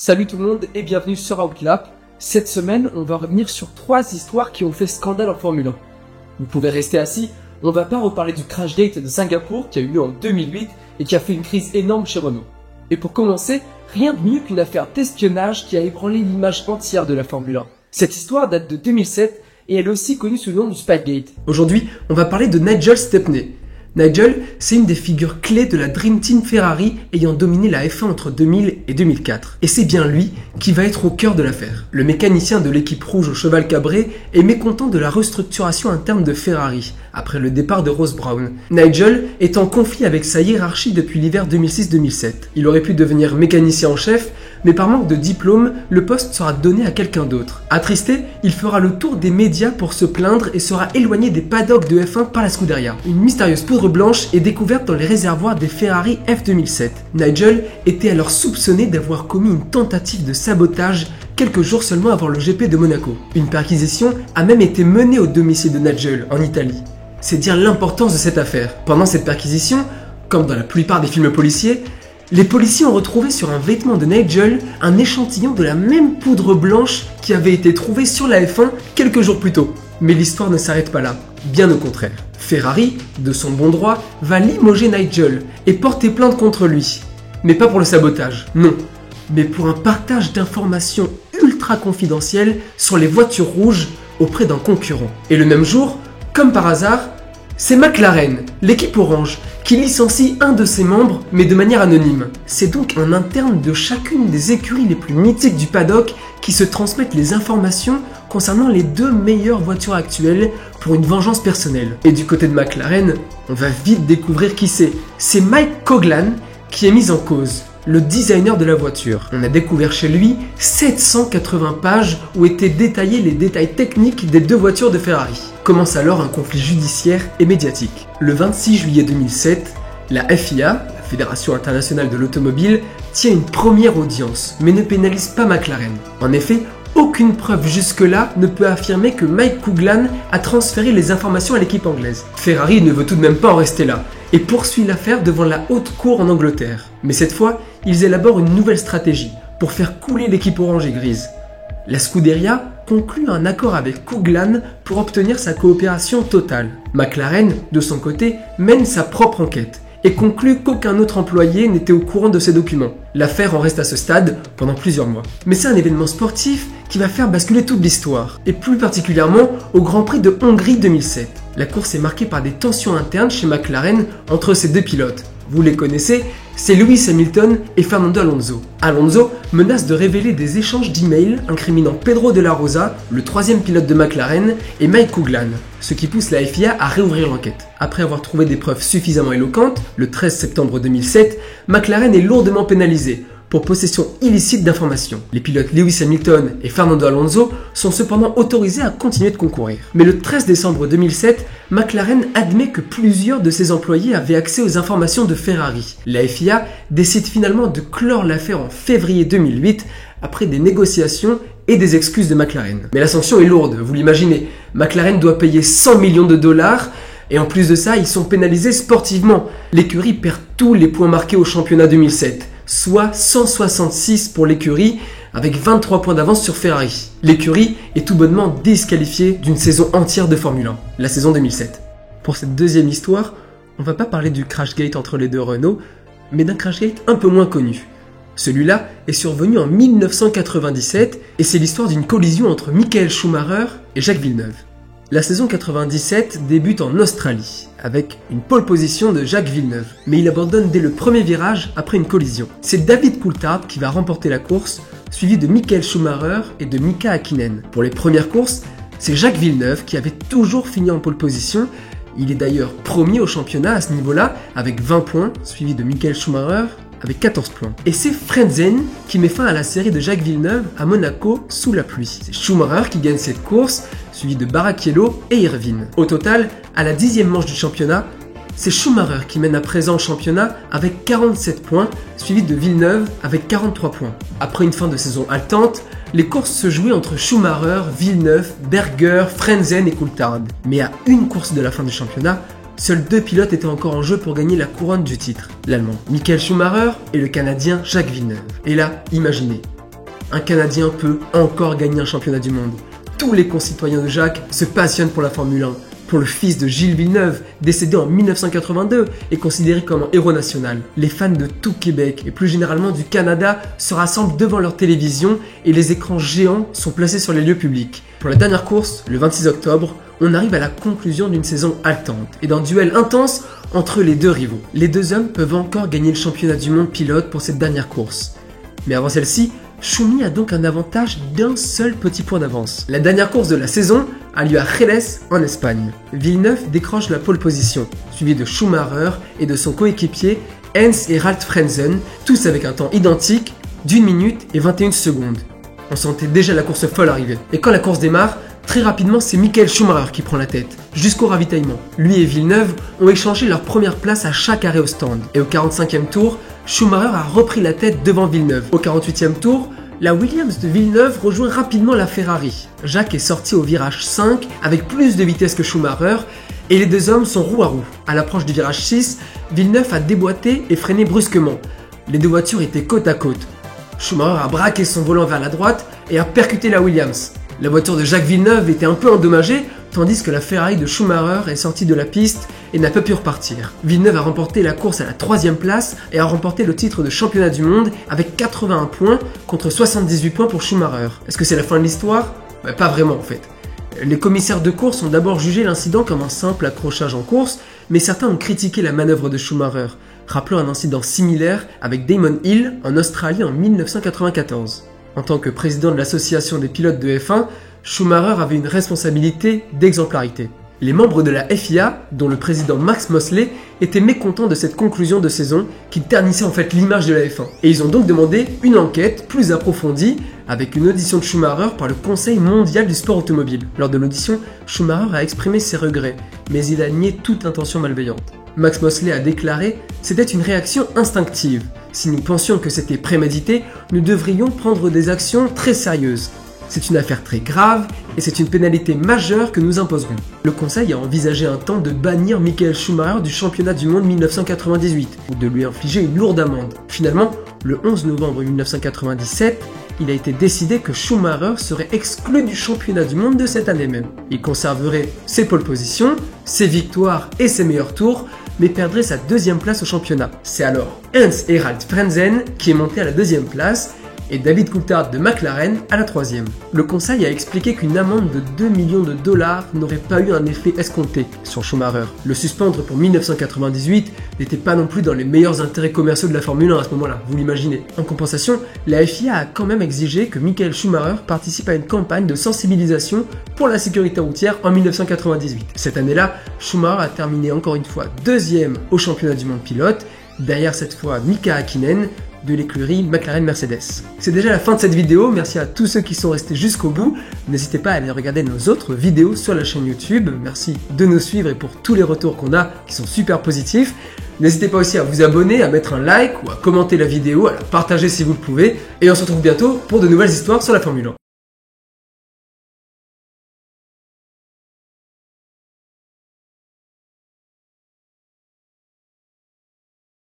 Salut tout le monde et bienvenue sur Outlap. Cette semaine, on va revenir sur 3 histoires qui ont fait scandale en Formule 1. Vous pouvez rester assis, on va pas reparler du Crashgate de Singapour qui a eu lieu en 2008 et qui a fait une crise énorme chez Renault. Et pour commencer, rien de mieux qu'une affaire d'espionnage qui a ébranlé l'image entière de la Formule 1. Cette histoire date de 2007 et elle est aussi connue sous le nom du Spygate. Aujourd'hui, on va parler de Nigel Stepney. Nigel, c'est une des figures clés de la Dream Team Ferrari ayant dominé la F1 entre 2000 et 2004. Et c'est bien lui qui va être au cœur de l'affaire. Le mécanicien de l'équipe rouge au cheval cabré est mécontent de la restructuration interne de Ferrari après le départ de Ross Brawn. Nigel est en conflit avec sa hiérarchie depuis l'hiver 2006-2007. Il aurait pu devenir mécanicien en chef, mais par manque de diplôme, le poste sera donné à quelqu'un d'autre. Attristé, il fera le tour des médias pour se plaindre et sera éloigné des paddocks de F1 par la Scuderia. Une mystérieuse poudre blanche est découverte dans les réservoirs des Ferrari F2007. Nigel était alors soupçonné d'avoir commis une tentative de sabotage quelques jours seulement avant le GP de Monaco. Une perquisition a même été menée au domicile de Nigel, en Italie. C'est dire l'importance de cette affaire. Pendant cette perquisition, comme dans la plupart des films policiers, les policiers ont retrouvé sur un vêtement de Nigel un échantillon de la même poudre blanche qui avait été trouvée sur la F1 quelques jours plus tôt. Mais l'histoire ne s'arrête pas là, bien au contraire. Ferrari, de son bon droit, va limoger Nigel et porter plainte contre lui. Mais pas pour le sabotage, non, mais pour un partage d'informations ultra confidentielles sur les voitures rouges auprès d'un concurrent. Et le même jour, comme par hasard, c'est McLaren, l'équipe orange, qui licencie un de ses membres, mais de manière anonyme. C'est donc un interne de chacune des écuries les plus mythiques du paddock qui se transmettent les informations concernant les 2 meilleures voitures actuelles pour une vengeance personnelle. Et du côté de McLaren, on va vite découvrir qui c'est. C'est Mike Coughlan qui est mis en cause, le designer de la voiture. On a découvert chez lui 780 pages où étaient détaillés les détails techniques des 2 voitures de Ferrari. Commence alors un conflit judiciaire et médiatique. Le 26 juillet 2007, la FIA, la Fédération Internationale de l'Automobile, tient une première audience, mais ne pénalise pas McLaren. En effet, aucune preuve jusque-là ne peut affirmer que Mike Coughlan a transféré les informations à l'équipe anglaise. Ferrari ne veut tout de même pas en rester là et poursuit l'affaire devant la haute cour en Angleterre. Mais cette fois, ils élaborent une nouvelle stratégie pour faire couler l'équipe orange et grise. La Scuderia conclut un accord avec Coughlan pour obtenir sa coopération totale. McLaren, de son côté, mène sa propre enquête et conclut qu'aucun autre employé n'était au courant de ces documents. L'affaire en reste à ce stade pendant plusieurs mois. Mais c'est un événement sportif qui va faire basculer toute l'histoire, et plus particulièrement au Grand Prix de Hongrie 2007. La course est marquée par des tensions internes chez McLaren entre ces 2 pilotes. Vous les connaissez, c'est Lewis Hamilton et Fernando Alonso. Alonso menace de révéler des échanges d'emails incriminant Pedro de la Rosa, le 3e pilote de McLaren, et Mike Coughlan, ce qui pousse la FIA à réouvrir l'enquête. Après avoir trouvé des preuves suffisamment éloquentes, le 13 septembre 2007, McLaren est lourdement pénalisé pour possession illicite d'informations. Les pilotes Lewis Hamilton et Fernando Alonso sont cependant autorisés à continuer de concourir. Mais le 13 décembre 2007, McLaren admet que plusieurs de ses employés avaient accès aux informations de Ferrari. La FIA décide finalement de clore l'affaire en février 2008 après des négociations et des excuses de McLaren. Mais la sanction est lourde, vous l'imaginez. McLaren doit payer 100 millions de dollars et en plus de ça, ils sont pénalisés sportivement. L'écurie perd tous les points marqués au championnat 2007. Soit 166 pour l'écurie, avec 23 points d'avance sur Ferrari. L'écurie est tout bonnement disqualifiée d'une saison entière de Formule 1, la saison 2007. Pour cette deuxième histoire, on va pas parler du Crashgate entre les 2 Renault, mais d'un Crashgate un peu moins connu. Celui-là est survenu en 1997 et c'est l'histoire d'une collision entre Michael Schumacher et Jacques Villeneuve. La saison 97 débute en Australie, avec une pole position de Jacques Villeneuve, mais il abandonne dès le premier virage après une collision. C'est David Coulthard qui va remporter la course, suivi de Michael Schumacher et de Mika Häkkinen. Pour les premières courses, c'est Jacques Villeneuve qui avait toujours fini en pole position. Il est d'ailleurs premier au championnat à ce niveau-là, avec 20 points, suivi de Michael Schumacher avec 14 points. Et c'est Frentzen qui met fin à la série de Jacques Villeneuve à Monaco sous la pluie. C'est Schumacher qui gagne cette course, suivi de Barrichello et Irvine. Au total, à la 10e manche du championnat, c'est Schumacher qui mène à présent le championnat avec 47 points, suivi de Villeneuve avec 43 points. Après une fin de saison haletante, les courses se jouaient entre Schumacher, Villeneuve, Berger, Frentzen et Coulthard. Mais à une course de la fin du championnat, seuls 2 pilotes étaient encore en jeu pour gagner la couronne du titre. L'Allemand Michael Schumacher et le Canadien Jacques Villeneuve. Et là, imaginez, un Canadien peut encore gagner un championnat du monde. Tous les concitoyens de Jacques se passionnent pour la Formule 1. Pour le fils de Gilles Villeneuve, décédé en 1982 et considéré comme un héros national. Les fans de tout Québec et plus généralement du Canada se rassemblent devant leur télévision et les écrans géants sont placés sur les lieux publics. Pour la dernière course, le 26 octobre, on arrive à la conclusion d'une saison haletante et d'un duel intense entre les deux rivaux. Les deux hommes peuvent encore gagner le championnat du monde pilote pour cette dernière course. Mais avant celle-ci, Schumi a donc un avantage d'un seul petit point d'avance. La dernière course de la saison a lieu à Jerez en Espagne. Villeneuve décroche la pole position, suivi de Schumacher et de son coéquipier Heinz-Harald Frentzen, tous avec un temps identique d'1 minute et 21 secondes. On sentait déjà la course folle arriver. Et quand la course démarre, très rapidement c'est Michael Schumacher qui prend la tête, jusqu'au ravitaillement. Lui et Villeneuve ont échangé leur première place à chaque arrêt au stand. Et au 45e tour, Schumacher a repris la tête devant Villeneuve. Au 48e tour, la Williams de Villeneuve rejoint rapidement la Ferrari. Jacques est sorti au virage 5 avec plus de vitesse que Schumacher et les deux hommes sont roue à roue. À l'approche du virage 6, Villeneuve a déboîté et freiné brusquement. Les deux voitures étaient côte à côte. Schumacher a braqué son volant vers la droite et a percuté la Williams. La voiture de Jacques Villeneuve était un peu endommagée, tandis que la Ferrari de Schumacher est sortie de la piste et n'a pas pu repartir. Villeneuve a remporté la course à la 3e place et a remporté le titre de championnat du monde avec 81 points contre 78 points pour Schumacher. Est-ce que c'est la fin de l'histoire ? Pas vraiment en fait. Les commissaires de course ont d'abord jugé l'incident comme un simple accrochage en course, mais certains ont critiqué la manœuvre de Schumacher, rappelant un incident similaire avec Damon Hill en Australie en 1994. En tant que président de l'association des pilotes de F1, Schumacher avait une responsabilité d'exemplarité. Les membres de la FIA, dont le président Max Mosley, étaient mécontents de cette conclusion de saison qui ternissait en fait l'image de la F1. Et ils ont donc demandé une enquête plus approfondie avec une audition de Schumacher par le Conseil mondial du sport automobile. Lors de l'audition, Schumacher a exprimé ses regrets, mais il a nié toute intention malveillante. Max Mosley a déclaré « C'était une réaction instinctive. Si nous pensions que c'était prémédité, nous devrions prendre des actions très sérieuses. C'est une affaire très grave et c'est une pénalité majeure que nous imposerons. » Le Conseil a envisagé un temps de bannir Michael Schumacher du championnat du monde 1998 ou de lui infliger une lourde amende. Finalement, le 11 novembre 1997, il a été décidé que Schumacher serait exclu du championnat du monde de cette année même. Il conserverait ses pole positions, ses victoires et ses meilleurs tours, mais perdrait sa 2e place au championnat. C'est alors Heinz-Harald Frentzen qui est monté à la 2e place et David Coulthard de McLaren à la 3e. Le conseil a expliqué qu'une amende de 2 millions de dollars n'aurait pas eu un effet escompté sur Schumacher. Le suspendre pour 1998 n'était pas non plus dans les meilleurs intérêts commerciaux de la Formule 1 à ce moment-là, vous l'imaginez. En compensation, la FIA a quand même exigé que Michael Schumacher participe à une campagne de sensibilisation pour la sécurité routière en 1998. Cette année-là, Schumacher a terminé encore une fois 2e au championnat du monde pilote, derrière cette fois Mika Häkkinen, de l'écurie McLaren Mercedes. C'est déjà la fin de cette vidéo, merci à tous ceux qui sont restés jusqu'au bout. N'hésitez pas à aller regarder nos autres vidéos sur la chaîne YouTube, merci de nous suivre et pour tous les retours qu'on a qui sont super positifs. N'hésitez pas aussi à vous abonner, à mettre un like ou à commenter la vidéo, à la partager si vous le pouvez. Et on se retrouve bientôt pour de nouvelles histoires sur la Formule 1.